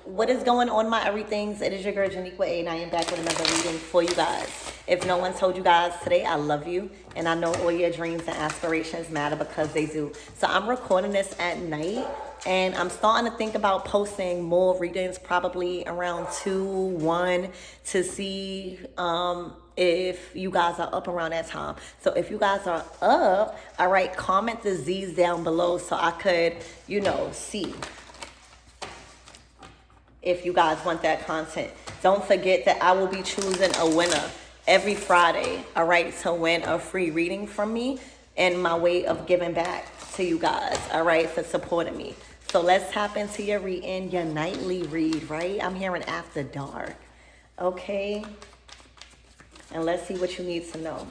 What is going on, my everythings? It is your girl Janiqua A, and I am back with another reading for you guys. If no one told you guys today, I love you, and I know all your dreams and aspirations matter because they do. So I'm recording this at night, and I'm starting to think about posting more readings, probably around 2, 1, to see if you guys are up around that time. So if you guys are up, all right, comment the Z's down below so I could, see if you guys want that content. Don't forget that I will be choosing a winner every Friday, all right, to win a free reading from me and my way of giving back to you guys, all right, for supporting me. So let's tap into your reading, your nightly read, right? I'm hearing after dark, okay? And let's see what you need to know.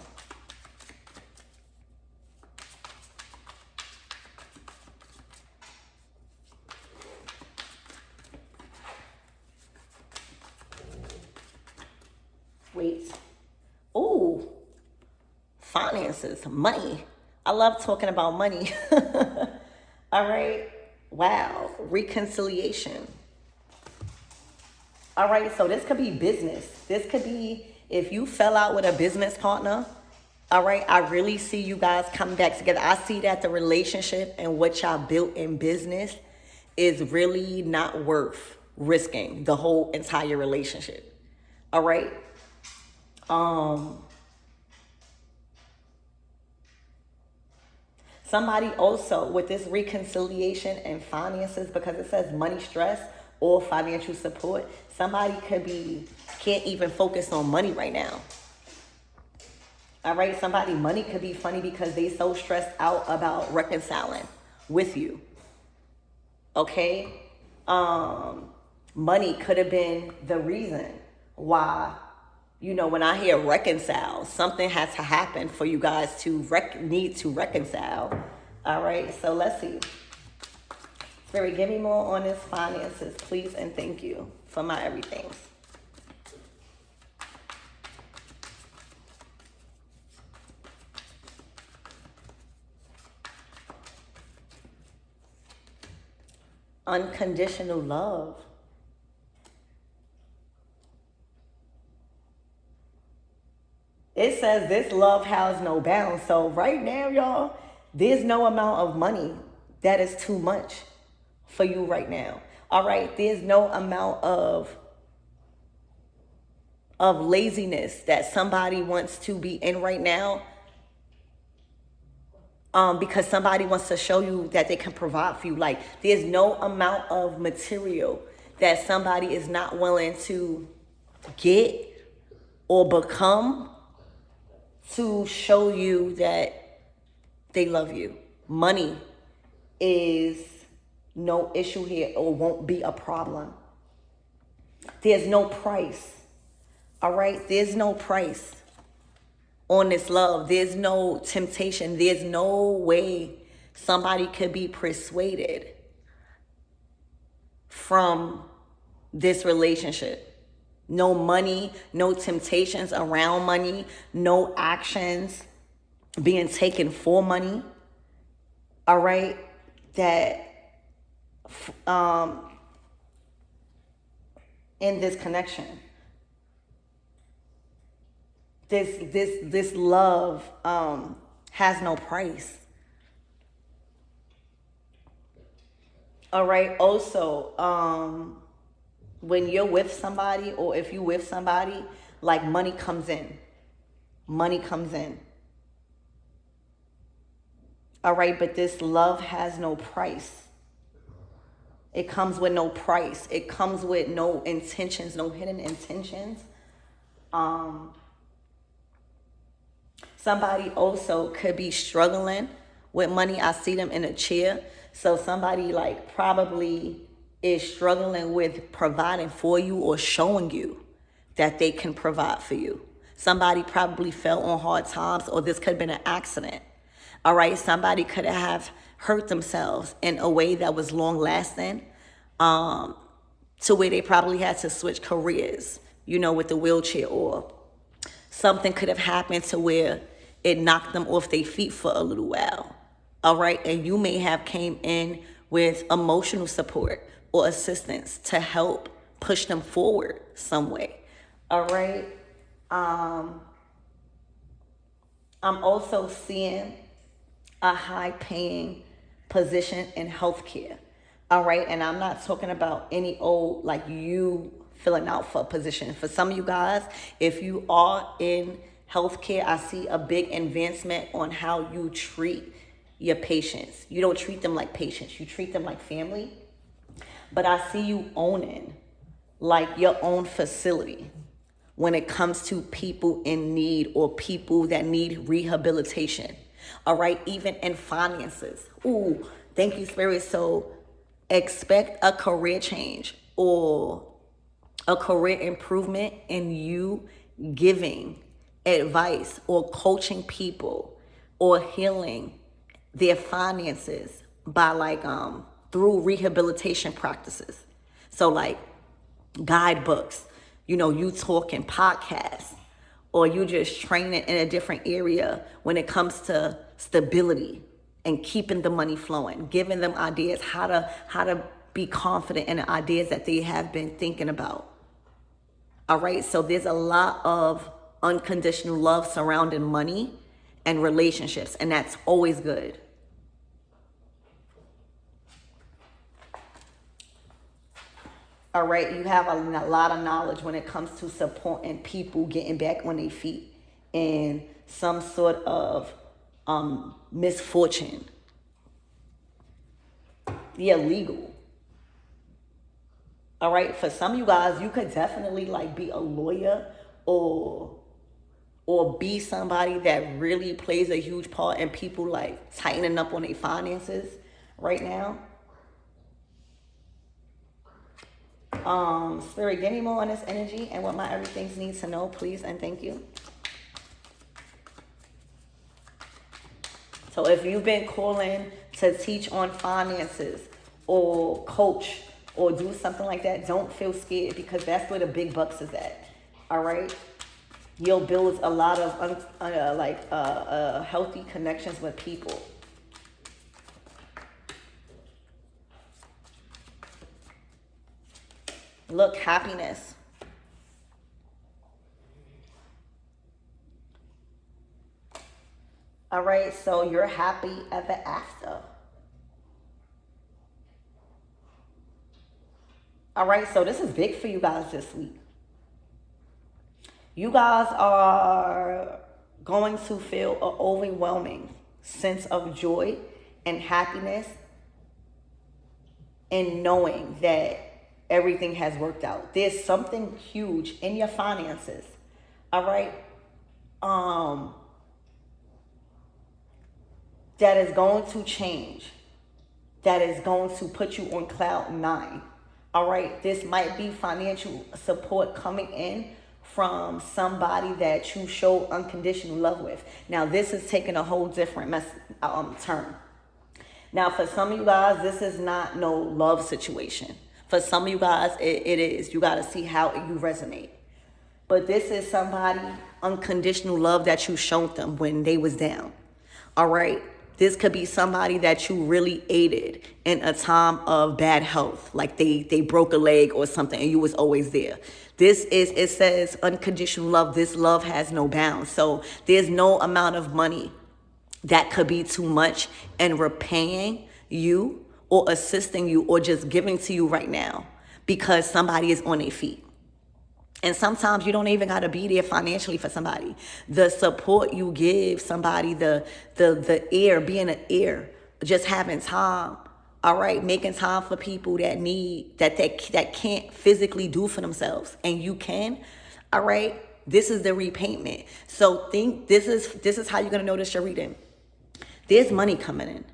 Wait. Oh, finances, money. I love talking about money. All right. Wow. Reconciliation. All right. So this could be business. This could be if you fell out with a business partner. All right. I really see you guys coming back together. I see that the relationship and what y'all built in business is really not worth risking the whole entire relationship. All right. Somebody also with this reconciliation and finances, because it says money stress or financial support, somebody can't even focus on money right now. All right, money could be funny because they so stressed out about reconciling with you. Okay, money could have been the reason why. When I hear reconcile, something has to happen for you guys to need to reconcile. All right, so let's see. Spirit, give me more on this finances, please, and thank you for my everythings. Unconditional love. It says this love has no bounds. So right now, y'all, there's no amount of money that is too much for you right now. All right, there's no amount of laziness that somebody wants to be in right now. Because somebody wants to show you that they can provide for you. Like, there's no amount of material that somebody is not willing to get or become to show you that they love you. Money is no issue here or won't be a problem. There's no price. All right? There's no price on this love. There's no temptation. There's no way somebody could be persuaded from this relationship. No money, no temptations around money, no actions being taken for money. All right, that in this connection, this love has no price. All right. Also, when you're with somebody, or if you're with somebody, like, money comes in. Money comes in. All right, but this love has no price. It comes with no price. It comes with no intentions, no hidden intentions. Somebody also could be struggling with money. I see them in a chair. So somebody probably is struggling with providing for you or showing you that they can provide for you. Somebody probably fell on hard times, or this could have been an accident. All right, somebody could have hurt themselves in a way that was long lasting, to where they probably had to switch careers, with the wheelchair, or something could have happened to where it knocked them off their feet for a little while. All right, and you may have came in with emotional support or assistance to help push them forward some way. All right. I'm also seeing a high paying position in healthcare. All right. And I'm not talking about any old, like you filling out for a position. For some of you guys, if you are in healthcare, I see a big advancement on how you treat your patients. You don't treat them like patients, you treat them like family. But I see you owning like your own facility when it comes to people in need or people that need rehabilitation. All right, even in finances. Ooh, thank you, Spirit. So expect a career change or a career improvement in you giving advice or coaching people or healing their finances by through rehabilitation practices. So like guidebooks, you talking podcasts, or you just training in a different area when it comes to stability and keeping the money flowing, giving them ideas how to be confident in the ideas that they have been thinking about. All right, so there's a lot of unconditional love surrounding money and relationships, and that's always good. All right, you have a lot of knowledge when it comes to supporting people getting back on their feet in some sort of misfortune. Yeah, legal. All right, for some of you guys, you could definitely be a lawyer or be somebody that really plays a huge part in people tightening up on their finances right now. Spirit, give me more on this energy and what my everythings needs to know, please, and thank you. So if you've been calling to teach on finances or coach or do something like that, don't feel scared, because that's where the big bucks is at. All right, you'll build a lot of healthy connections with people. Look, happiness. All right, so you're happy ever after. All right, so this is big for you guys this week. You guys are going to feel an overwhelming sense of joy and happiness in knowing that everything has worked out. There's something huge in your finances. All right. That is going to change. That is going to put you on cloud 9. All right. This might be financial support coming in from somebody that you show unconditional love with. Now, this is taking a whole different turn. Now, for some of you guys, this is not no love situation. For some of you guys, it is. You got to see how you resonate. But this is somebody, unconditional love that you showed them when they was down. All right? This could be somebody that you really aided in a time of bad health. Like they broke a leg or something and you was always there. It says unconditional love. This love has no bounds. So there's no amount of money that could be too much in repaying you or assisting you or just giving to you right now, because somebody is on their feet. And sometimes you don't even got to be there financially for somebody. The support you give somebody, the ear, being an ear, just having time, all right, making time for people that need, that can't physically do for themselves, and you can, all right. This is the repayment. So this is how you're gonna notice your reading. There's money coming in.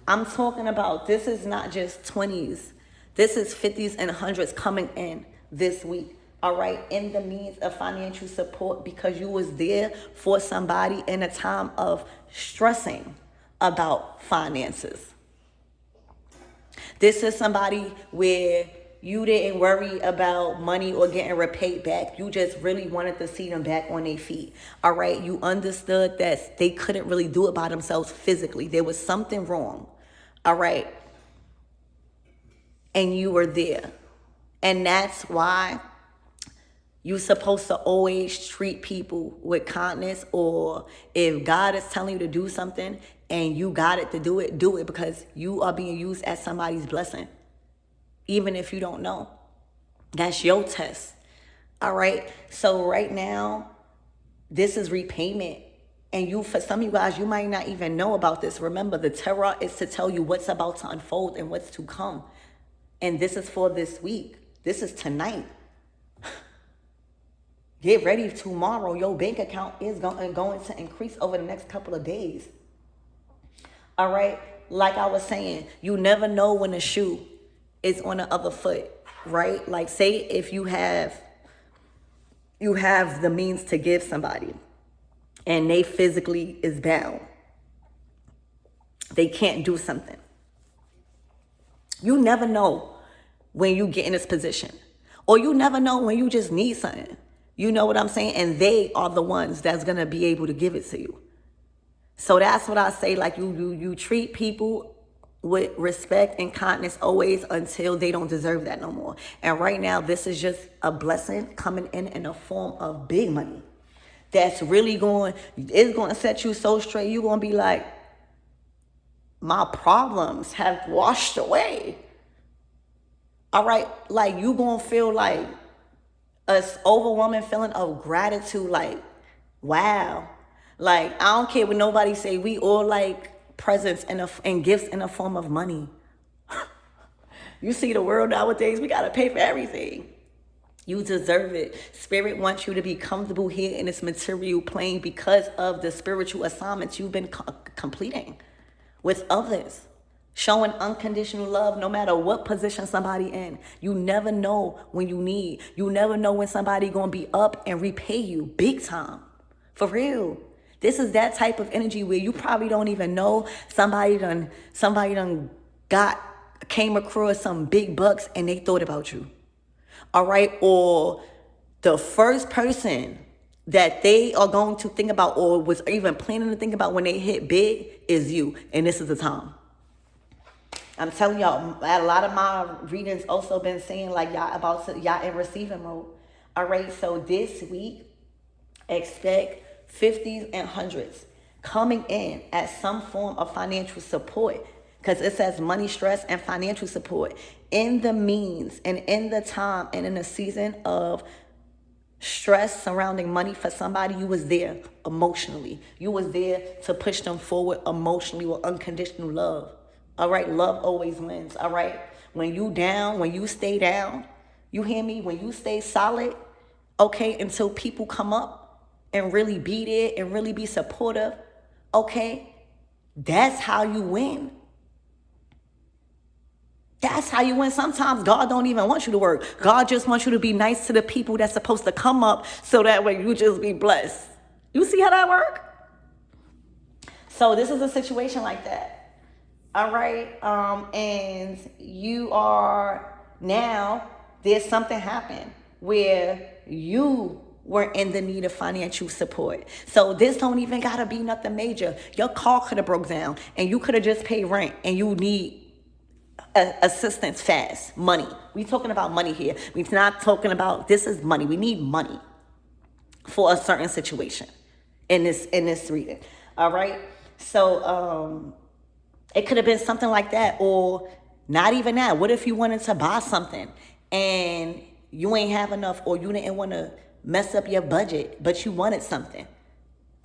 I'm talking about, this is not just 20s. This is 50s and 100s coming in this week. All right, in the means of financial support, because you was there for somebody in a time of stressing about finances. This is somebody where you didn't worry about money or getting repaid back. You just really wanted to see them back on their feet. All right, you understood that they couldn't really do it by themselves physically. There was something wrong. All right. and you were there. And that's why you're supposed to always treat people with kindness, or if God is telling you to do something and you got it to do it because you are being used as somebody's blessing. Even if you don't know. That's your test. All right. So right now, this is repayment. And you, for some of you guys, you might not even know about this. Remember, the tarot is to tell you what's about to unfold and what's to come. And this is for this week. This is tonight. Get ready tomorrow. Your bank account is going to increase over the next couple of days. All right. Like I was saying, you never know when a shoe is on the other foot, right? Like say if you have the means to give somebody and they physically is bound. They can't do something. You never know when you get in this position. Or you never know when you just need something. You know what I'm saying? And they are the ones that's going to be able to give it to you. So that's what I say. Like you treat people with respect and kindness always until they don't deserve that no more. And right now, this is just a blessing coming in a form of big money. That's really it's going to set you so straight. You're going to be like, my problems have washed away. All right. Like you going to feel like an overwhelming feeling of gratitude. Like, wow. Like, I don't care what nobody say. We all like presents and gifts in the form of money. You see the world nowadays, we got to pay for everything. You deserve it. Spirit wants you to be comfortable here in this material plane because of the spiritual assignments you've been completing with others. Showing unconditional love no matter what position somebody in. You never know when you need. You never know when somebody going to be up and repay you big time. For real. This is that type of energy where you probably don't even know somebody done came across some big bucks and they thought about you. All right. Or the first person that they are going to think about or was even planning to think about when they hit big is you. And this is the time. I'm telling y'all, a lot of my readings also been saying like y'all in receiving mode. All right. So this week, expect 50s and 100s coming in as some form of financial support, because it says money, stress, and financial support in the means and in the time and in the season of stress surrounding money for somebody. You was there emotionally. You was there to push them forward emotionally with unconditional love. All right. Love always wins. All right. When you down, when you stay down, you hear me? When you stay solid, okay, until people come up and really be there and really be supportive, okay, that's how you win. That's how you win. Sometimes God don't even want you to work. God just wants you to be nice to the people that's supposed to come up so that way you just be blessed. You see how that work? So this is a situation like that. All right. And you are now, there's something happened where you were in the need of financial support. So this don't even gotta be nothing major. Your car could have broke down and you could have just paid rent and you need assistance fast. Money. We talking about money here. We're not talking about, this is money. We need money for a certain situation in this reading. All right. So it could have been something like that, or not even that. What if you wanted to buy something and you ain't have enough, or you didn't want to mess up your budget, but you wanted something?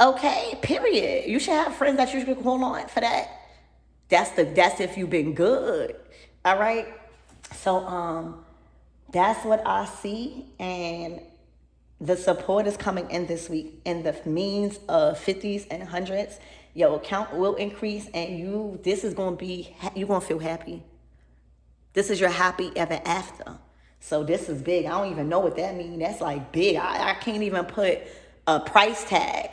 Okay, period. You should have friends that you should call on for that. That's if you've been good. All right. So that's what I see, and the support is coming in this week in the means of 50s and 100s. Your account will increase, and this is going to be, you're going to feel happy. This is your happy ever after. So this is big. I don't even know what that means. That's like big. I can't even put a price tag,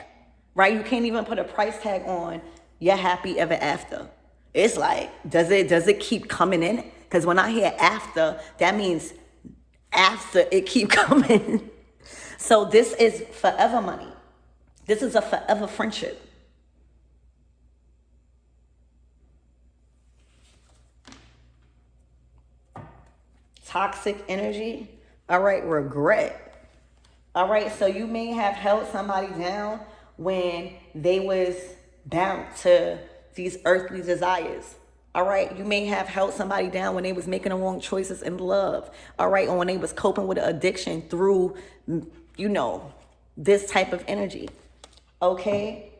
right? You can't even put a price tag on your happy ever after. It's like, does it keep coming in? Because when I hear after, that means after it keep coming. So this is forever money. This is a forever friendship. toxic energy. All right, regret. All right, so you may have held somebody down when they was bound to these earthly desires. All right, you may have held somebody down when they was making the wrong choices in love. All right, or when they was coping with an addiction through, you know, this type of energy. Okay?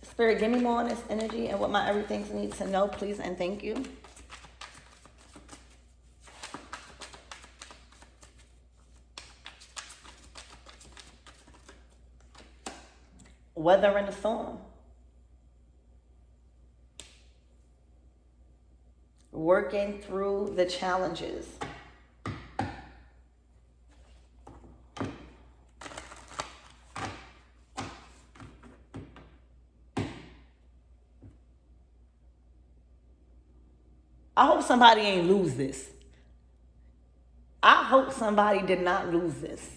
Spirit, give me more on this energy and what my everythings need to know, please, and thank you. Weather in the storm. Working through the challenges. I hope somebody ain't lose this. I hope somebody did not lose this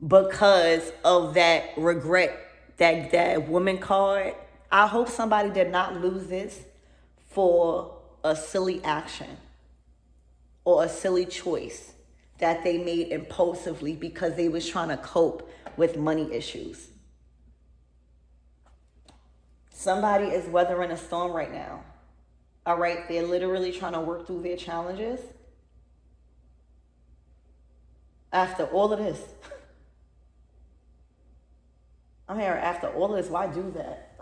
because of that regret, that woman card. I hope somebody did not lose this for a silly action or a silly choice that they made impulsively because they was trying to cope with money issues. Somebody is weathering a storm right now. All right, they're literally trying to work through their challenges. After all of this, I'm here. After all of this, why do that?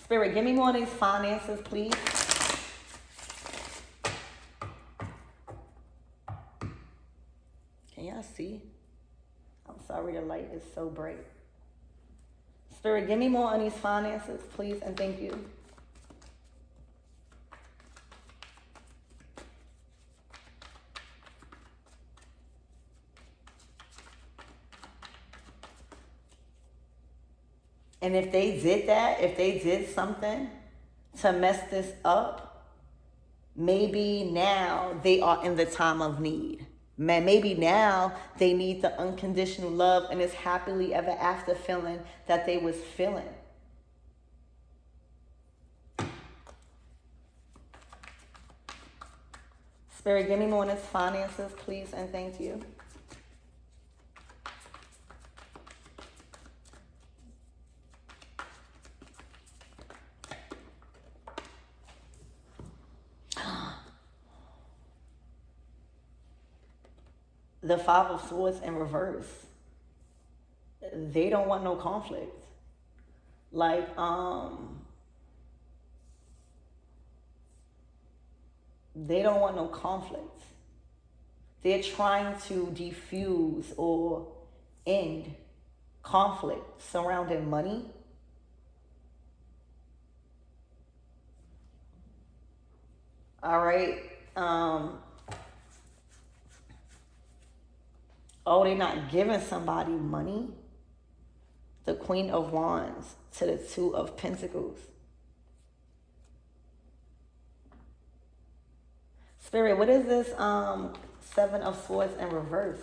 Spirit, give me more of these finances, please. Can y'all see? I'm sorry, the light is so bright. Spirit, give me more on these finances, please, and thank you. And if they did that, if they did something to mess this up, maybe now they are in the time of need. Man, maybe now they need the unconditional love and this happily ever after feeling that they was feeling. Spirit, give me more on his finances, please, and thank you. The Five of Swords in reverse. They don't want no conflict. Like, they don't want no conflict. They're trying to diffuse or end conflict surrounding money. All right. Oh, they're not giving somebody money. The Queen of Wands to the Two of Pentacles. Spirit, what is this Seven of Swords in reverse?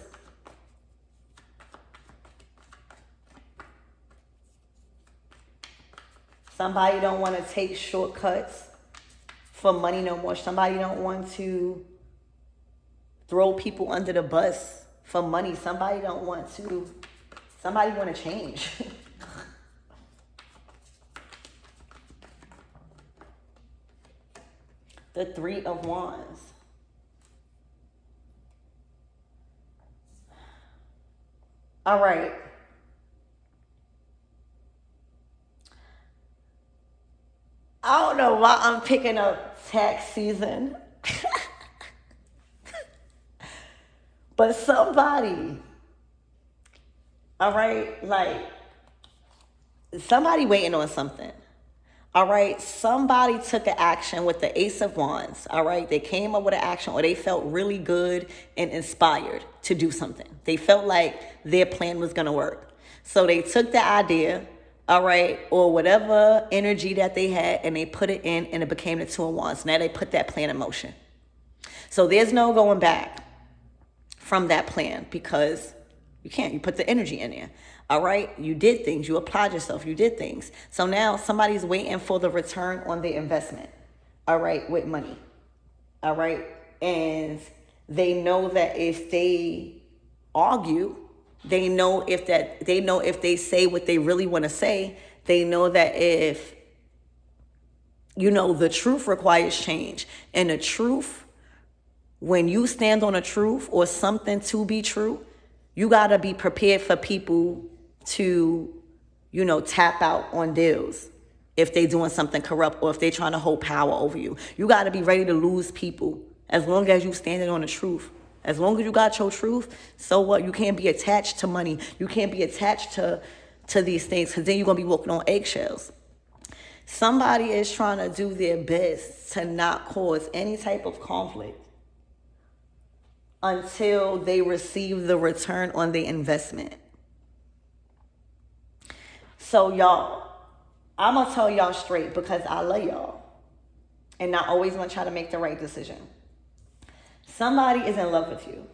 Somebody don't want to take shortcuts for money no more. Somebody don't want to throw people under the bus for money. Somebody want to change. The Three of Wands. All right. I don't know why I'm picking up tax season. But somebody, all right, like, somebody waiting on something. All right, somebody took an action with the Ace of Wands. All right, they came up with an action or they felt really good and inspired to do something. They felt like their plan was going to work. So they took the idea, all right, or whatever energy that they had and they put it in and it became the Two of Wands. Now they put that plan in motion. So there's no going back from that plan because you can't. You put the energy in there. All right, you did things, you applied yourself, you did things. So now somebody's waiting for the return on their investment. All right, with money. All right, and they know that if they argue, they know if they say what they really want to say, they know that if the truth requires change. And the truth, when you stand on a truth or something to be true, you got to be prepared for people to, tap out on deals if they doing something corrupt or if they trying to hold power over you. You got to be ready to lose people as long as you standing on the truth. As long as you got your truth, so what? You can't be attached to money. You can't be attached to these things, because then you're going to be walking on eggshells. Somebody is trying to do their best to not cause any type of conflict until they receive the return on their investment. So y'all, I'm going to tell y'all straight because I love y'all. And I always want to try to make the right decision. Somebody is in love with you.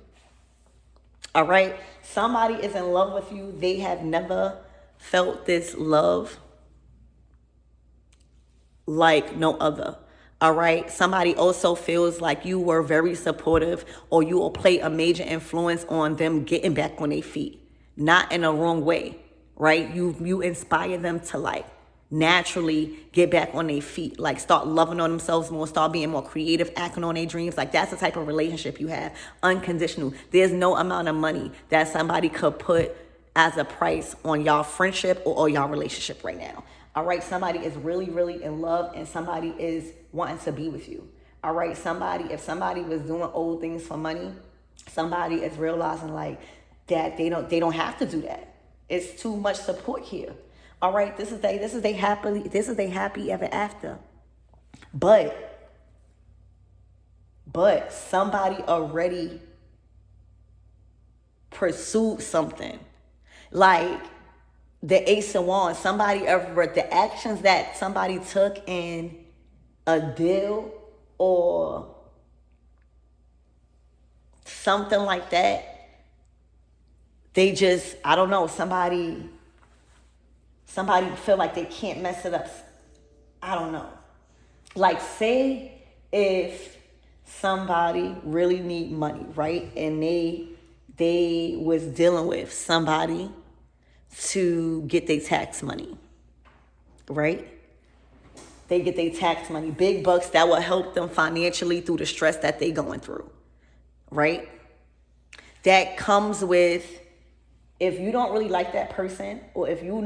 All right? Somebody is in love with you. They have never felt this love like no other. All right? Somebody also feels like you were very supportive, or you will play a major influence on them getting back on their feet. Not in a wrong way, right? You inspire them to naturally get back on their feet, start loving on themselves more, start being more creative, acting on their dreams. That's the type of relationship you have. Unconditional. There's no amount of money that somebody could put as a price on y'all friendship or y'all relationship right now. All right, somebody is really, really in love, and somebody is wanting to be with you. All right, if somebody was doing old things for money, somebody is realizing that they don't have to do that. It's too much support here. All right, this is they happy ever after. But somebody already pursued something. Like the Ace of Wands, the actions that somebody took in a deal or something like that, they just, I don't know, somebody feel like they can't mess it up. I don't know. Say if somebody really need money, right? And they was dealing with somebody to get their tax money, right? They get their tax money, big bucks that will help them financially through the stress that they going through, right? That comes with, if you don't really like that person, or if you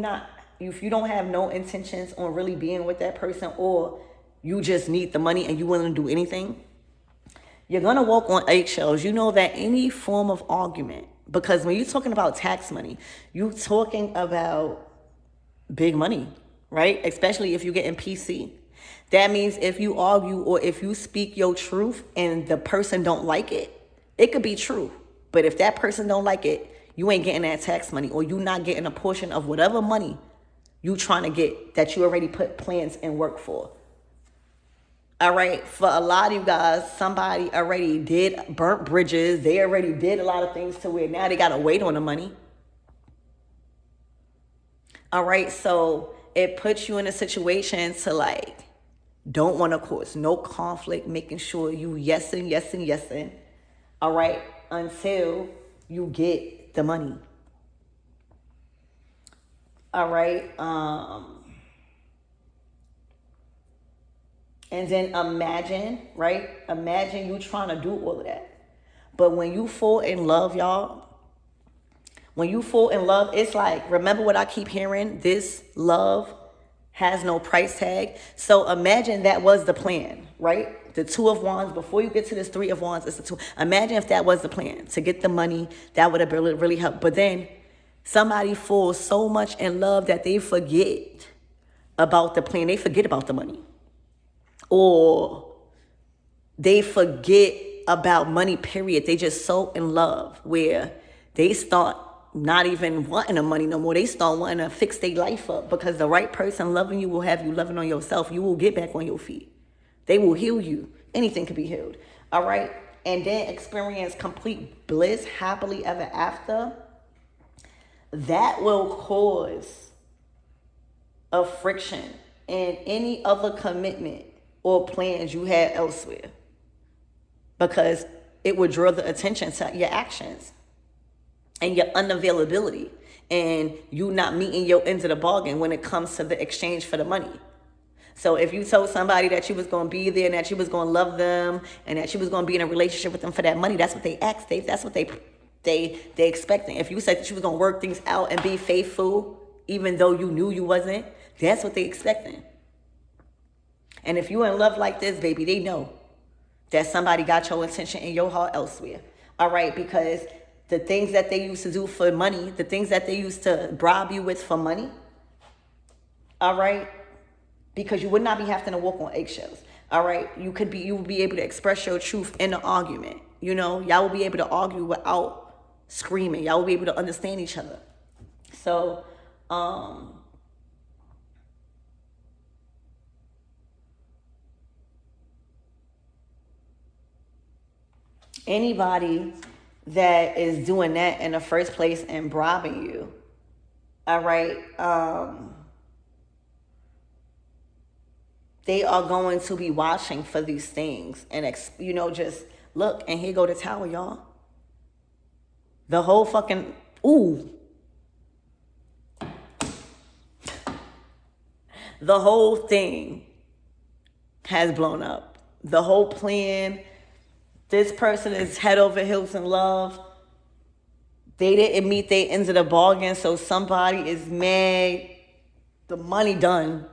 don't have no intentions on really being with that person, or you just need the money and you willing to do anything, you're going to walk on eggshells. You know that any form of argument, because when you're talking about tax money, you're talking about big money, right? Especially if you get in PC. That means if you argue or if you speak your truth and the person don't like it, it could be true. But if that person don't like it, you ain't getting that tax money, or you not getting a portion of whatever money you trying to get that you already put plans and work for. All right, for a lot of you guys, somebody already burnt bridges. They already did a lot of things to where now they got to wait on the money. All right, so it puts you in a situation to don't want to cause no conflict, making sure you yesing. All right, until you get the money. All right, and then imagine you trying to do all of that. But when you fall in love, y'all, it's remember what I keep hearing? This love has no price tag. So imagine that was the plan, right? The Two of Wands, before you get to this Three of Wands, it's the two. Imagine if that was the plan, to get the money, that would have really helped. But then somebody falls so much in love that they forget about the plan. They forget about the money. Or they forget about money, period. They just so in love where they start not even wanting the money no more. They start wanting to fix their life up, because the right person loving you will have you loving on yourself. You will get back on your feet. They will heal you. Anything can be healed. All right? And then experience complete bliss, happily ever after. that will cause a friction in any other commitment or plans you had elsewhere, because it would draw the attention to your actions and your unavailability and you not meeting your end of the bargain when it comes to the exchange for the money. So if you told somebody that you was going to be there and that you was going to love them and that you was going to be in a relationship with them for that money, that's what they asked. That's what they expecting. If you said that you was going to work things out and be faithful, even though you knew you wasn't, that's what they expecting. And if you in love like this, baby, they know that somebody got your attention in your heart elsewhere. All right, because the things that they used to do for money, the things that they used to bribe you with for money, all right, because you would not be having to walk on eggshells. All right, you would be able to express your truth in an argument. You know, y'all will be able to argue without screaming. Y'all will be able to understand each other. So, anybody that is doing that in the first place and bribing you, all right, they are going to be watching for these things and, just look, and here go the tower, y'all. The whole fucking, the whole thing has blown up. The whole plan, this person is head over heels in love. They didn't meet their ends of the bargain, so somebody is mad. The money done.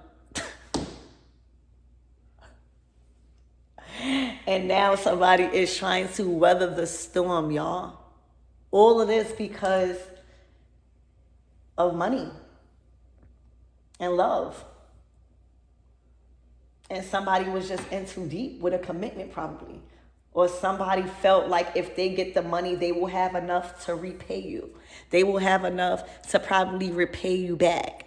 And now somebody is trying to weather the storm, y'all. All of this because of money and love. And somebody was just in too deep with a commitment probably. Or somebody felt like if they get the money, they will have enough to repay you. They will have enough to probably repay you back.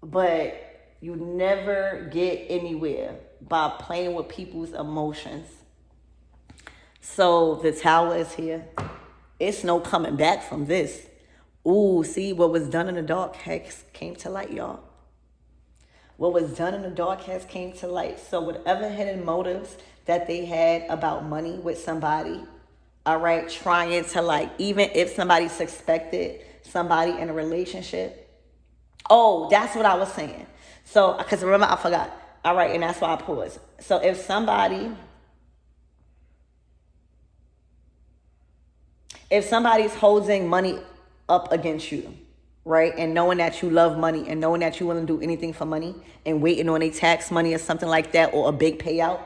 But you never get anywhere by playing with people's emotions. So the tower is here. It's no coming back from this. Ooh, see, what was done in the dark has came to light, y'all. What was done in the dark has came to light. So whatever hidden motives that they had about money with somebody, all right, trying to even if somebody suspected somebody in a relationship. Oh, that's what I was saying. So, because remember, I forgot. All right, and that's why I paused. So if somebody's holding money up against you, right, and knowing that you love money and knowing that you willing to do anything for money and waiting on a tax money or something like that or a big payout,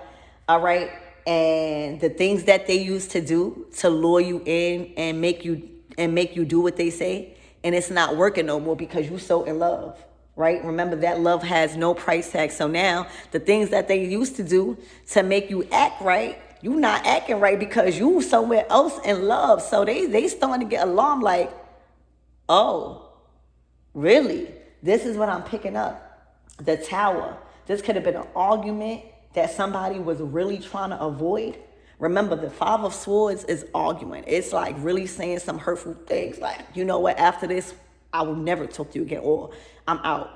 all right, and the things that they used to do to lure you in and make you do what they say, and it's not working no more because you're so in love. Right? Remember that love has no price tag. So now the things that they used to do to make you act right, you not acting right because you somewhere else in love. So they starting to get alarmed like, oh, really? This is what I'm picking up. The tower. This could have been an argument that somebody was really trying to avoid. Remember, the Five of Swords is arguing. It's like really saying some hurtful things like, you know what, after this, I will never talk to you again, or I'm out.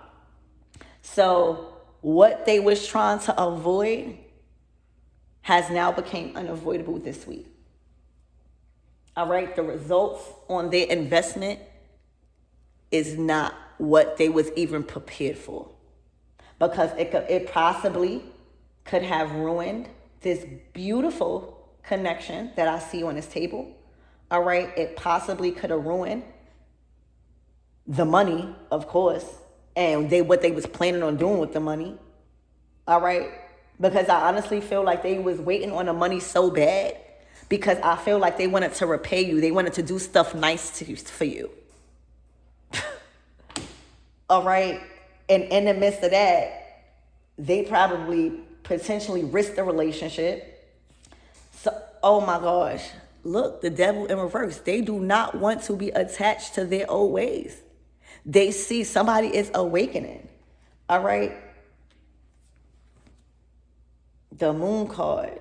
So what they was trying to avoid has now become unavoidable this week. All right, the results on their investment is not what they was even prepared for, because it possibly could have ruined this beautiful connection that I see on this table. All right, it possibly could have ruined the money, of course, and what they was planning on doing with the money. All right, because I honestly feel like they was waiting on the money so bad because I feel like they wanted to repay you. They wanted to do stuff nice for you. All right, and in the midst of that, they probably potentially risked the relationship. So, oh my gosh, look, the devil in reverse. They do not want to be attached to their old ways. They see somebody is awakening. All right. The Moon card.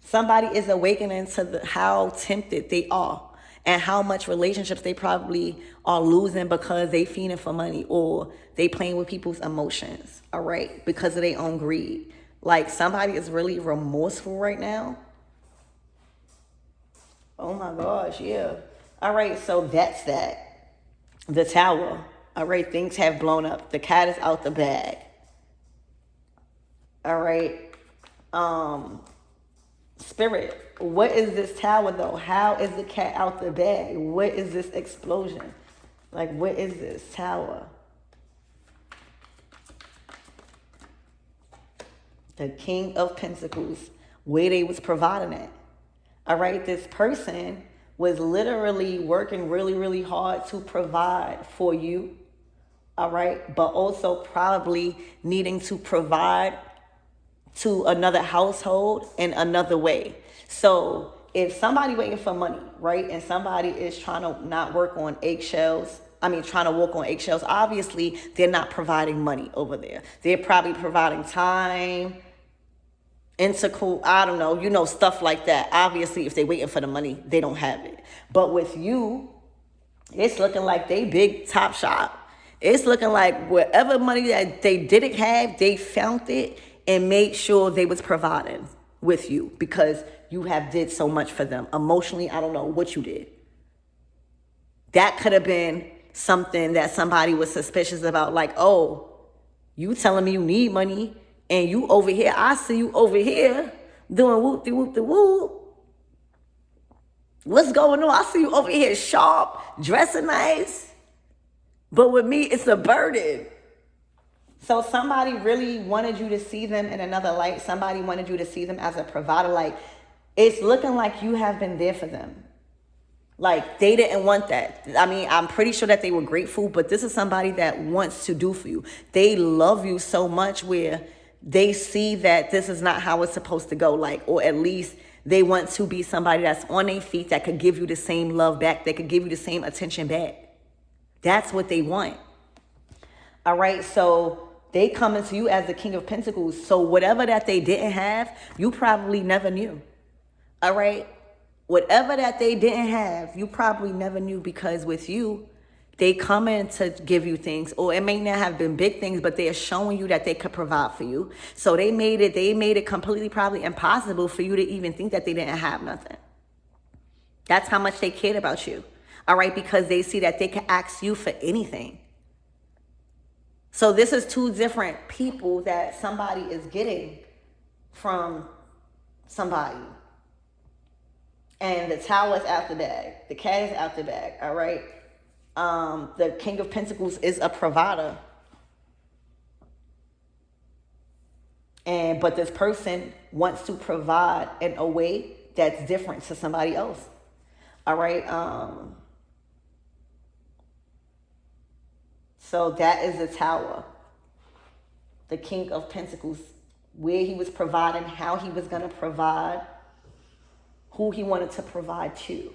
Somebody is awakening to how tempted they are and how much relationships they probably are losing because they feeding for money, or they playing with people's emotions, all right, because of their own greed. Like, somebody is really remorseful right now. Oh my gosh, yeah. All right, so that's that. The Tower. All right, things have blown up. The cat is out the bag. All right. Spirit, what is this Tower though? How is the cat out the bag? What is this explosion? Like, what is this Tower? The King of Pentacles, where they was providing it. All right, this person was literally working really, really hard to provide for you. All right, but also probably needing to provide to another household in another way. So if somebody waiting for money, right, and somebody is trying to not work on eggshells, trying to walk on eggshells, obviously they're not providing money over there. They're probably providing time, intercourse, I don't know, stuff like that. Obviously, if they're waiting for the money, they don't have it. But with you, it's looking like they big top shop. It's looking like whatever money that they didn't have, they found it and made sure they was providing with you, because you have did so much for them. Emotionally, I don't know what you did. That could have been something that somebody was suspicious about, like, oh, you telling me you need money, and you over here, I see you over here doing whoop-de-whoop-de-whoop. What's going on? I see you over here sharp, dressing nice. But with me, it's a burden. So somebody really wanted you to see them in another light. Somebody wanted you to see them as a provider. Like, it's looking like you have been there for them. Like, they didn't want that. I'm pretty sure that they were grateful, but this is somebody that wants to do for you. They love you so much where they see that this is not how it's supposed to go. Like, or at least they want to be somebody that's on their feet, that could give you the same love back. That could give you the same attention back. That's what they want. All right, so they coming to you as the King of Pentacles. So whatever that they didn't have, you probably never knew. All right, whatever that they didn't have, you probably never knew, because with you, they come in to give you things, or it may not have been big things, but they are showing you that they could provide for you. So they made it completely probably impossible for you to even think that they didn't have nothing. That's how much they cared about you. All right, because they see that they can ask you for anything. So this is two different people that somebody is getting from somebody. And the Tower is out the bag. The cat is out the bag, all right? The King of Pentacles is a provider. But this person wants to provide in a way that's different to somebody else. All right? So that is the Tower. The King of Pentacles, where he was providing, how he was going to provide, who he wanted to provide to.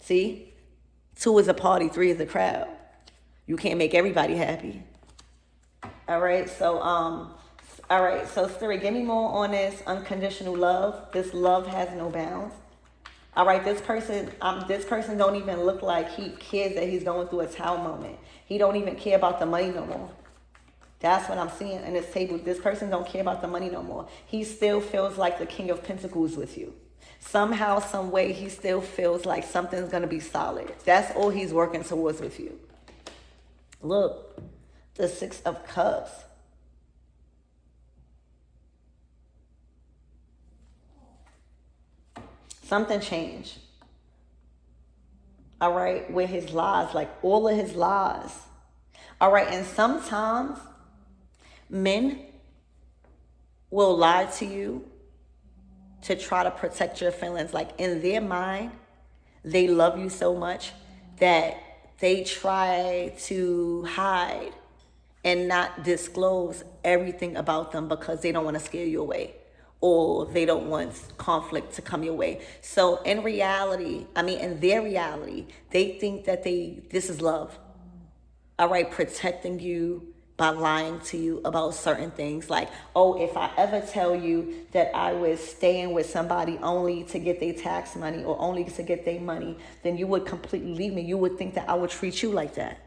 See? 2 is a party, 3 is a crowd. You can't make everybody happy. All right, so Spirit, give me more on this unconditional love. This love has no bounds. All right, this person don't even look like he cares that he's going through a Tower moment. He don't even care about the money no more. That's what I'm seeing in this table. This person don't care about the money no more. He still feels like the King of Pentacles with you. Somehow, some way, he still feels like something's going to be solid. That's all he's working towards with you. Look, the 6 of Cups. Something changed. All right, with his lies, like all of his lies. All right, and sometimes men will lie to you to try to protect your feelings. Like, in their mind, they love you so much that they try to hide and not disclose everything about them because they don't want to scare you away, or they don't want conflict to come your way. So in reality, in their reality, they think that this is love. All right, protecting you, by lying to you about certain things. Like, oh, if I ever tell you that I was staying with somebody only to get their tax money or only to get their money, then you would completely leave me. You would think that I would treat you like that.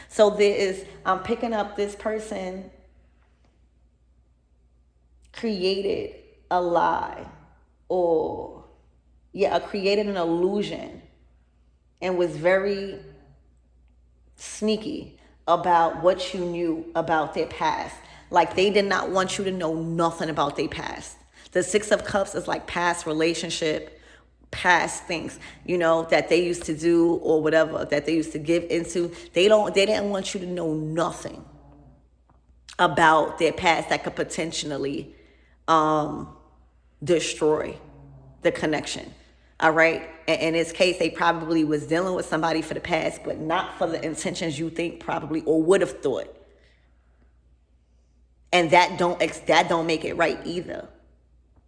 So I'm picking up this person created a lie or, created an illusion and was very sneaky about what you knew about their past. Like, they did not want you to know nothing about their past. The Six of Cups is like past relationship, past things, that they used to do or whatever, that they used to give into. They didn't want you to know nothing about their past that could potentially destroy the connection. All right. And in this case, they probably was dealing with somebody for the past, but not for the intentions you think probably or would have thought. And that don't make it right either,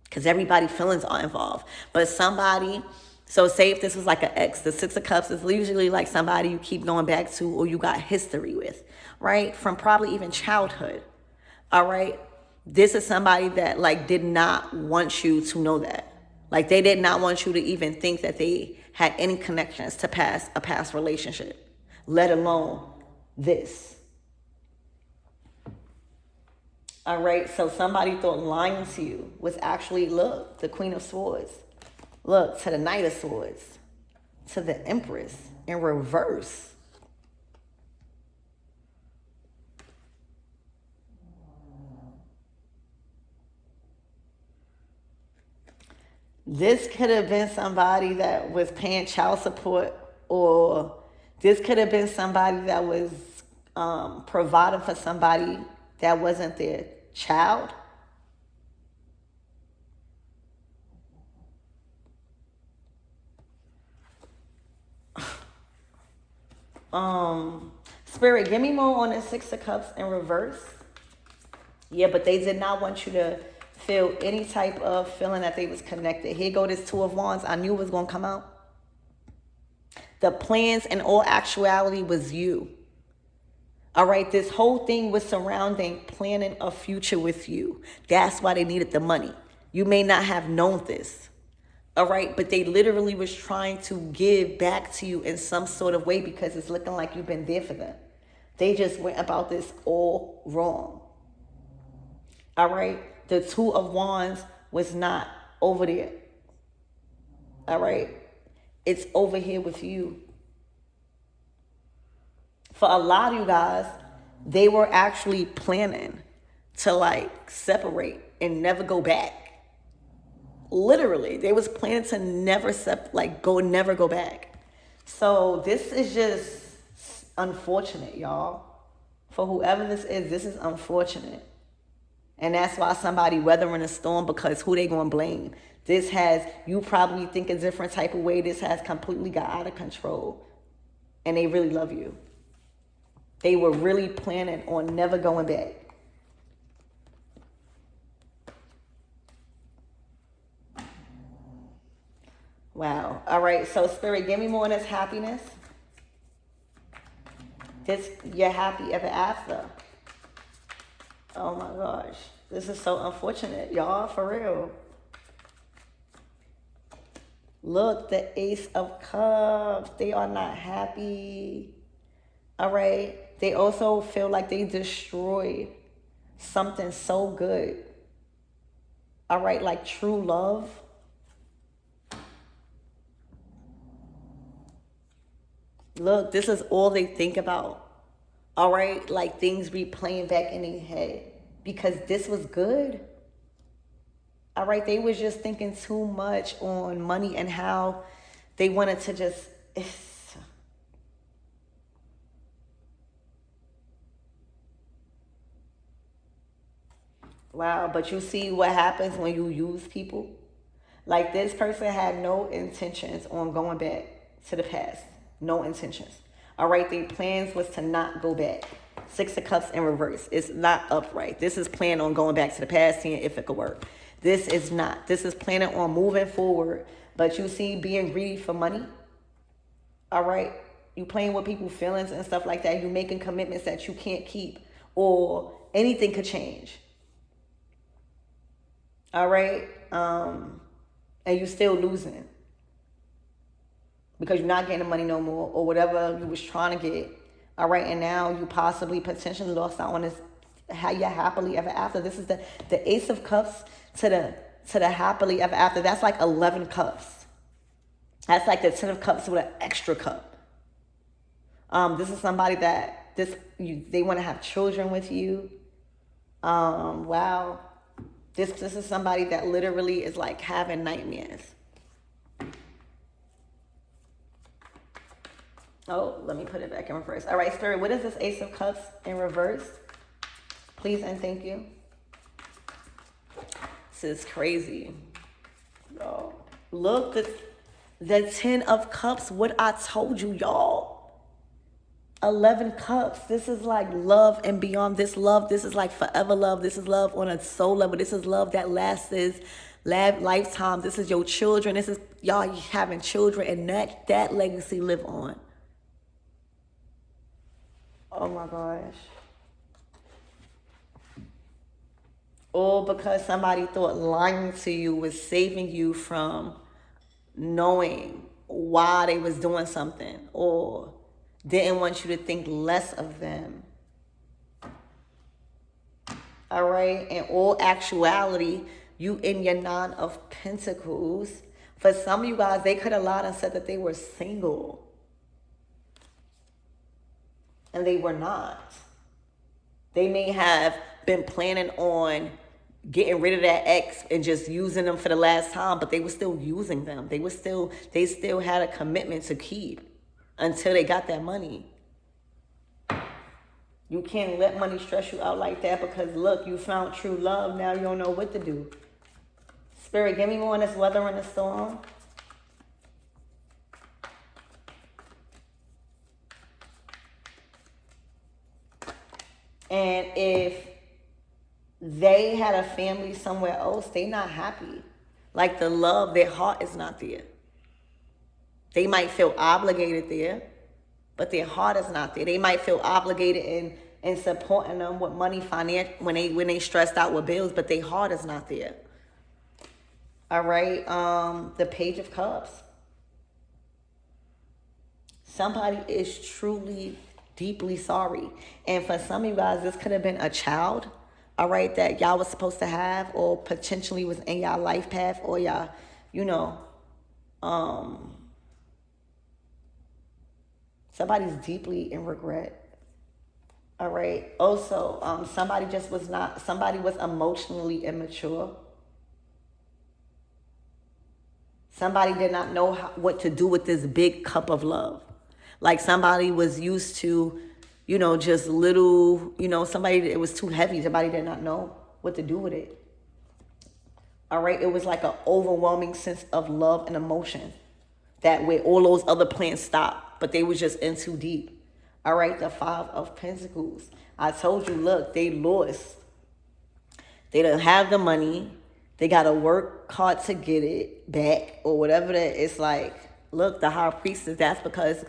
because everybody's feelings are involved. But somebody, so say if this was like an ex, the Six of Cups is usually like somebody you keep going back to or you got history with, right? From probably even childhood. All right. This is somebody that like did not want you to know that. Like, they did not want you to even think that they had any connections to a past relationship, let alone this. All right, so somebody thought lying to you was actually, look, the Queen of Swords. Look, to the Knight of Swords, to the Empress in reverse. This could have been somebody that was paying child support, or this could have been somebody that was providing for somebody that wasn't their child. Spirit, give me more on the Six of Cups in reverse. Yeah, but they did not want you to feel any type of feeling that they was connected. Here go this Two of Wands. I knew it was going to come out. The plans in all actuality was you. All right, this whole thing was surrounding planning a future with you. That's why they needed the money. You may not have known this. All right, but they literally was trying to give back to you in some sort of way because it's looking like you've been there for them. They just went about this all wrong. All right. The Two of Wands was not over there. All right. It's over here with you. For a lot of you guys, they were actually planning to like separate and never go back. Literally, they was planning to never never go back. So this is just unfortunate, y'all. For whoever this is unfortunate. And that's why somebody weathering a storm, because who they gonna blame? You probably think a different type of way. This has completely got out of control. And they really love you. They were really planning on never going back. Wow. All right. So Spirit, give me more on this happiness. You're happy ever after. Oh my gosh. This is so unfortunate, y'all, for real. Look, the Ace of Cups. They are not happy. All right. They also feel like they destroyed something so good. All right. Like true love. Look, this is all they think about. All right. Like things replaying back in their head. Because this was good. All right. They was just thinking too much on money and how they wanted to just... Wow, but you see what happens when you use people? Like this person had no intentions on going back to the past. No intentions. All right, their plans was to not go back. Six of Cups in reverse. It's not upright. This is planning on going back to the past, seeing if it could work. This is not. This is planning on moving forward. But you see, being greedy for money. All right. You playing with people's feelings and stuff like that. You making commitments that you can't keep, or anything could change. All right, and you still losing because you're not getting the money no more, or whatever you was trying to get. All right, and now you possibly potentially lost out on this your happily ever after. This is the Ace of Cups to the happily ever after. That's like 11 cups. That's like the 10 of Cups with an extra cup. This is somebody that they want to have children with you. Wow. This is somebody that literally is like having nightmares. Oh, let me put it back in reverse. All right, Spirit, what is this Ace of Cups in reverse? Please and thank you. This is crazy. Oh, look, the 10 of Cups, what I told you, y'all. 11 cups. This is like love and beyond. This love, this is like forever love. This is love on a soul level. This is love that lasts lifetime. This is your children. This is y'all having children, and that legacy live on. Oh my gosh. All because somebody thought lying to you was saving you from knowing why they was doing something, or didn't want you to think less of them. All right. In all actuality, you in your 9 of Pentacles. For some of you guys, they could have lied and said that they were single. And they were not. They may have been planning on getting rid of that ex and just using them for the last time, but they were still using them. They still had a commitment to keep until they got that money. You can't let money stress you out like that, because look, you found true love. Now you don't know what to do. Spirit, give me more on this weather and the storm. And if they had a family somewhere else, they not happy. Like the love, their heart is not there. They might feel obligated there, but their heart is not there. They might feel obligated in supporting them with money, when they stressed out with bills, but their heart is not there. All right, the Page of Cups. Somebody is truly, deeply sorry. And for some of you guys, this could have been a child, all right, that y'all was supposed to have, or potentially was in y'all life path, or y'all, somebody's deeply in regret. All right. Also, somebody was emotionally immature. Somebody did not know what to do with this big cup of love. Like somebody was used to, just little, it was too heavy. Somebody did not know what to do with it. All right. It was like an overwhelming sense of love and emotion that where all those other plans stopped, but they was just in too deep. All right. The 5 of Pentacles. I told you, look, they lost. They don't have the money. They got to work hard to get it back, or whatever that. It's like, look, the High Priestess, that's because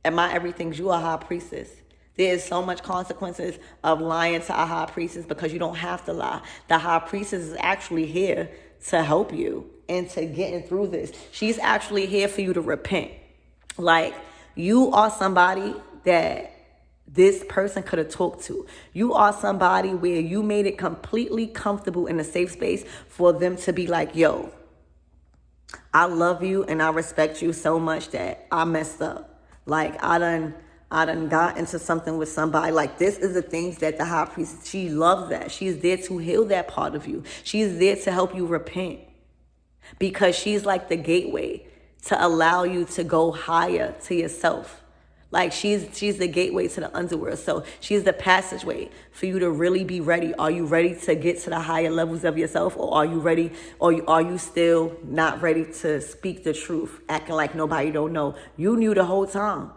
in my everything, you are High Priestess. There is so much consequences of lying to a High Priestess, because you don't have to lie. The High Priestess is actually here to help you and to getting through this. She's actually here for you to repent. Like, you are somebody that this person could have talked to. You are somebody where you made it completely comfortable in a safe space for them to be like, yo, I love you and I respect you so much that I messed up. Like, I done got into something with somebody. Like, this is the things that the High Priestess, she loves that. She's there to heal that part of you. She's there to help you repent, because she's like the gateway to allow you to go higher to yourself. Like, she's the gateway to the underworld. So she's the passageway for you to really be ready. Are you ready to get to the higher levels of yourself? Or are you ready? Or are you still not ready to speak the truth, acting like nobody don't know? You knew the whole time.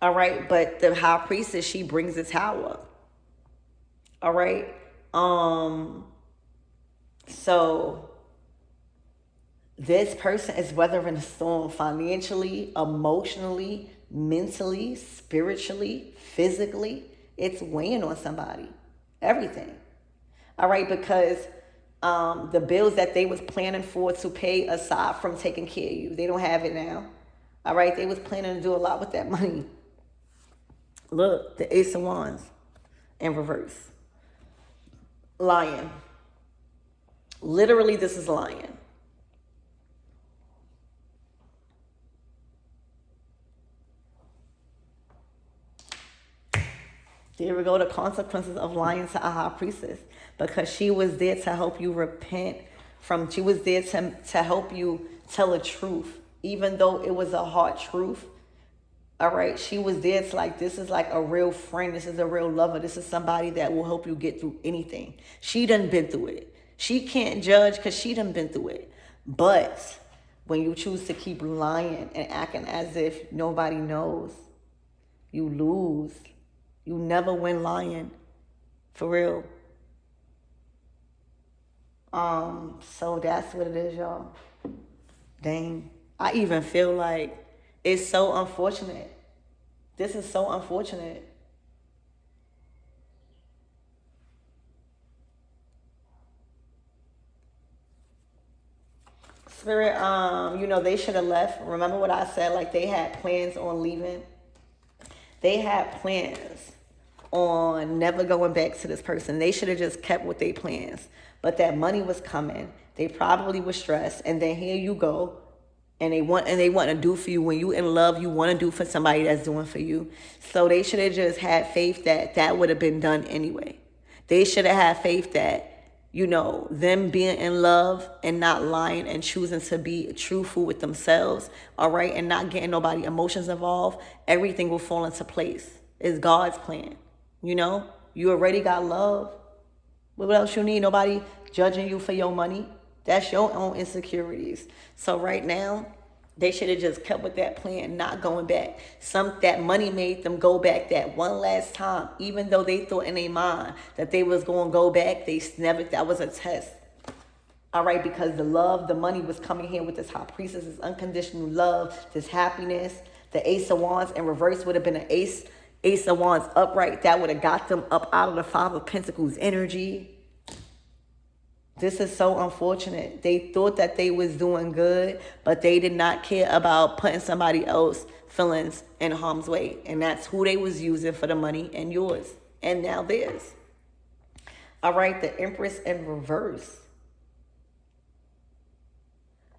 All right. But the High Priestess, she brings the tower. All right. So This person is weathering a storm financially, emotionally, mentally, spiritually, physically. It's weighing on somebody. Everything. All right, because the bills that they was planning for to pay aside from taking care of you, they don't have it now. All right, they was planning to do a lot with that money. Look, the Ace of Wands in reverse. Lion. Literally, this is Lion. There we go, the consequences of lying to a high priestess. Because she was there to help you repent from, she was there to help you tell the truth. Even though it was a hard truth. All right, she was there to like, this is like a real friend. This is a real lover. This is somebody that will help you get through anything. She done been through it. She can't judge because she done been through it. But when you choose to keep lying and acting as if nobody knows, you lose. You never win lying. For real. So that's what it is, y'all. Dang. I even feel like it's so unfortunate. This is so unfortunate. Spirit, they should have left. Remember what I said? Like, they had plans on leaving. They had plans on never going back to this person. They should have just kept with their plans. But that money was coming. They probably were stressed. And then here you go. And they want to do for you. When you in love, you want to do for somebody that's doing for you. So they should have just had faith that that would have been done anyway. They should have had faith that, them being in love and not lying and choosing to be truthful with themselves, all right, and not getting nobody emotions involved, everything will fall into place. It's God's plan. You already got love. What else you need? Nobody judging you for your money. That's your own insecurities. So right now, they should have just kept with that plan, not going back. That money made them go back that one last time, even though they thought in their mind that they was going to go back. That was a test. All right, because the money was coming here with this high priestess, this unconditional love, this happiness. The Ace of Wands in reverse would have been an Ace of Wands upright. That would have got them up out of the Five of Pentacles energy. This is so unfortunate. They thought that they was doing good, but they did not care about putting somebody else's feelings in harm's way. And that's who they was using for the money, and yours. And now theirs. All right, the Empress in reverse.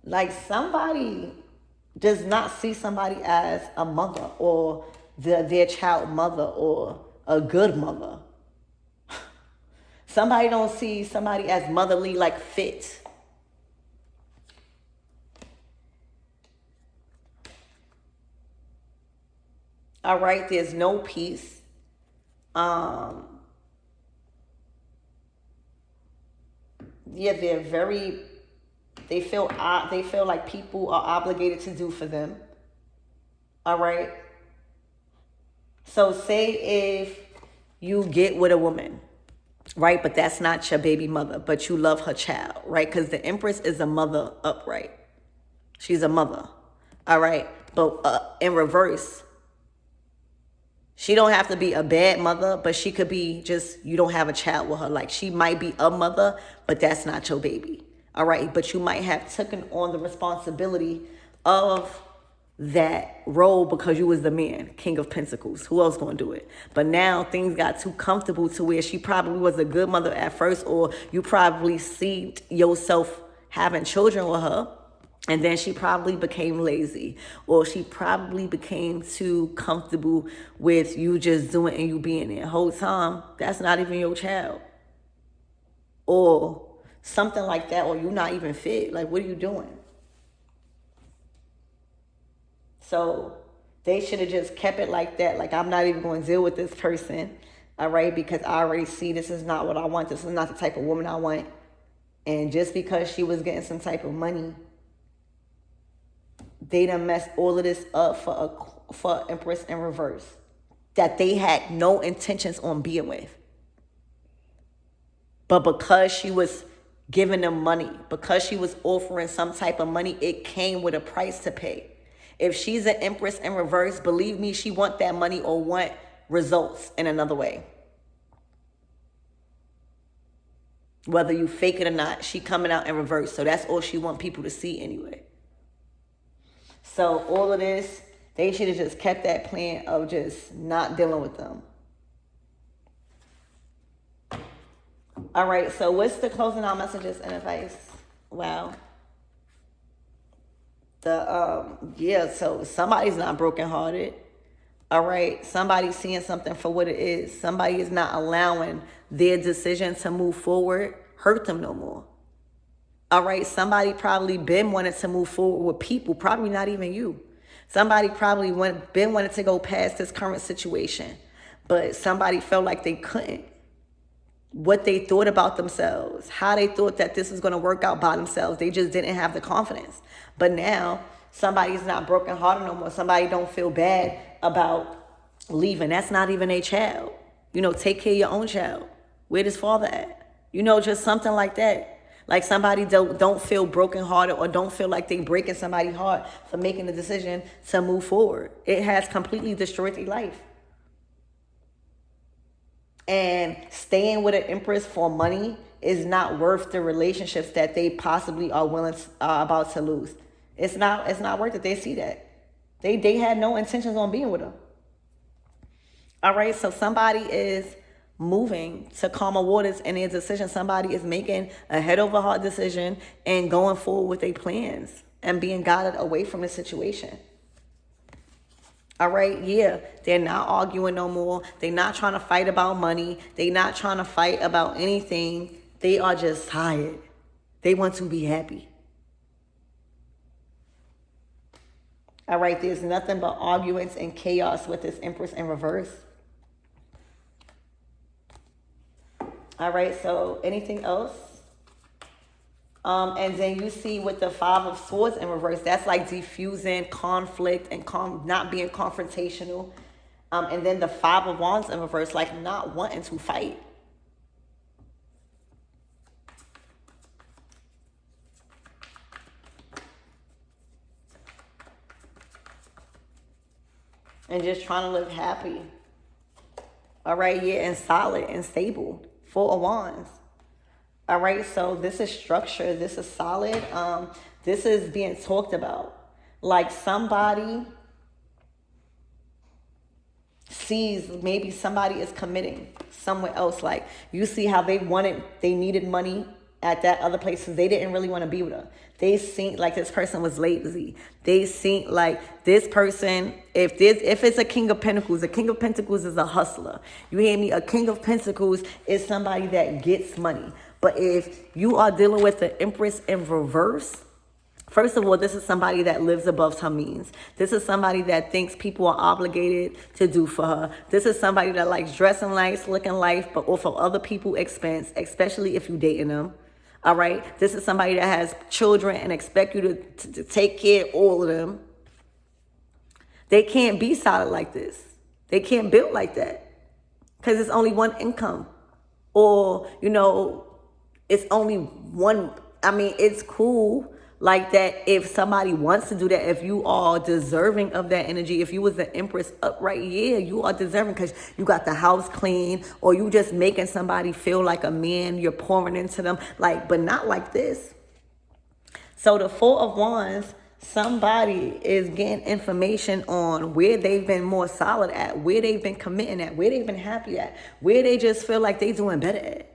Like, somebody does not see somebody as a mother or their child mother or a good mother. Somebody don't see somebody as motherly, like fit. All right, there's no peace. They feel like people are obligated to do for them. All right. So say if you get with a woman, right? But that's not your baby mother, but you love her child, right? Because the Empress is a mother upright. She's a mother, all right? But in reverse, she don't have to be a bad mother, but she could be just, you don't have a child with her. Like, she might be a mother, but that's not your baby, all right? But you might have taken on the responsibility of that role because you was the man, King of Pentacles. Who else gonna do it? But now things got too comfortable to where she probably was a good mother at first, or you probably see yourself having children with her, and then she probably became lazy, or she probably became too comfortable with you just doing and you being there the whole time. That's not even your child, or something like that, or you're not even fit. Like, what are you doing? So they should have just kept it like that. Like, I'm not even going to deal with this person, all right? Because I already see this is not what I want. This is not the type of woman I want. And just because she was getting some type of money, they done messed all of this up for Empress in reverse that they had no intentions on being with. But because she was giving them money. Because she was offering some type of money, it came with a price to pay. If she's an Empress in reverse, believe me, she want that money or want results in another way. Whether you fake it or not, she coming out in reverse. So that's all she want people to see anyway. So all of this, they should have just kept that plan of just not dealing with them. All right, so what's the closing out messages and advice? Wow. So somebody's not brokenhearted. All right, somebody's seeing something for what it is. Somebody is not allowing their decision to move forward hurt them no more. All right, somebody probably been wanting to move forward with people, probably not even you. Somebody probably been wanting to go past this current situation, but somebody felt like they couldn't. What they thought about themselves, how they thought that this was going to work out by themselves. They just didn't have the confidence. But now somebody's not brokenhearted no more. Somebody don't feel bad about leaving. That's not even a child. Take care of your own child. Where does father at? Just something like that. Like somebody don't feel brokenhearted or don't feel like they breaking somebody's heart for making the decision to move forward. It has completely destroyed their life. And staying with an Empress for money is not worth the relationships that they possibly are about to lose. It's not worth it. They see that. They had no intentions on being with them. All right, so somebody is moving to calmer waters in their decision. Somebody is making a head over heart decision and going forward with their plans and being guided away from the situation. All right, yeah, they're not arguing no more. They're not trying to fight about money. They're not trying to fight about anything. They are just tired. They want to be happy. All right, there's nothing but arguments and chaos with this Empress in reverse. All right, so anything else? And then you see with the Five of Swords in reverse, that's like diffusing conflict and not being confrontational. And then the Five of Wands in reverse, like not wanting to fight. And just trying to live happy. All right, yeah, and solid and stable. Four of Wands. All right, so this is structure. This is solid. This is being talked about. Like somebody sees maybe somebody is committing somewhere else. Like you see how they needed money at that other place because they didn't really want to be with her. They seem like this person was lazy. They seem like this person, if it's a King of Pentacles is a hustler. You hear me? A King of Pentacles is somebody that gets money. But if you are dealing with the Empress in reverse, first of all, this is somebody that lives above her means. This is somebody that thinks people are obligated to do for her. This is somebody that likes dressing nice, looking nice, but off of other people's expense, especially if you're dating them. All right? This is somebody that has children and expect you to take care of all of them. They can't be solid like this. They can't build like that because it's only one income. Or, it's only one. I mean, it's cool like that if somebody wants to do that, if you are deserving of that energy. If you was the Empress upright, yeah, you are deserving because you got the house clean, or you just making somebody feel like a man. You're pouring into them, but not like this. So the Four of Wands, somebody is getting information on where they've been more solid at, where they've been committing at, where they've been happy at, where they just feel like they doing better at.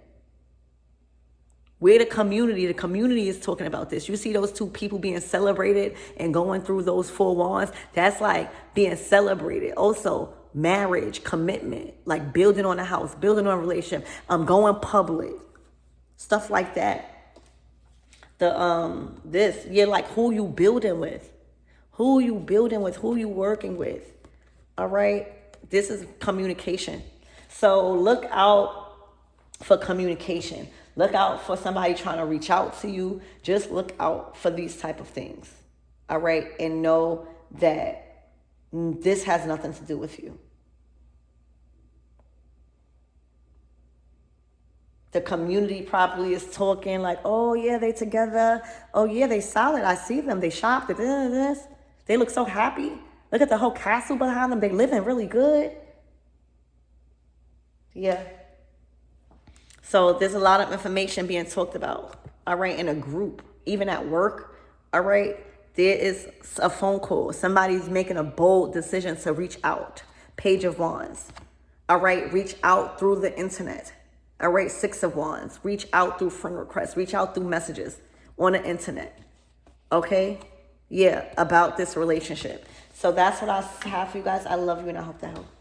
Where the community is talking about this. You see those two people being celebrated and going through those Four Wands. That's like being celebrated. Also, marriage, commitment, like building on a house, building on a relationship, going public, stuff like that. You're like who you building with, who you working with. All right, this is communication. So look out for communication. Look out for somebody trying to reach out to you. Just look out for these type of things. All right, and know that this has nothing to do with you. The community probably is talking like, oh yeah, they together. Oh yeah, they solid. I see them. They shop. This. They look so happy. Look at the whole castle behind them. They living really good. Yeah. So there's a lot of information being talked about, all right, in a group, even at work, all right. There is a phone call. Somebody's making a bold decision to reach out. Page of Wands, all right. Reach out through the internet, all right. Six of Wands. Reach out through friend requests. Reach out through messages on the internet, okay. Yeah, about this relationship. So that's what I have for you guys. I love you and I hope that helps.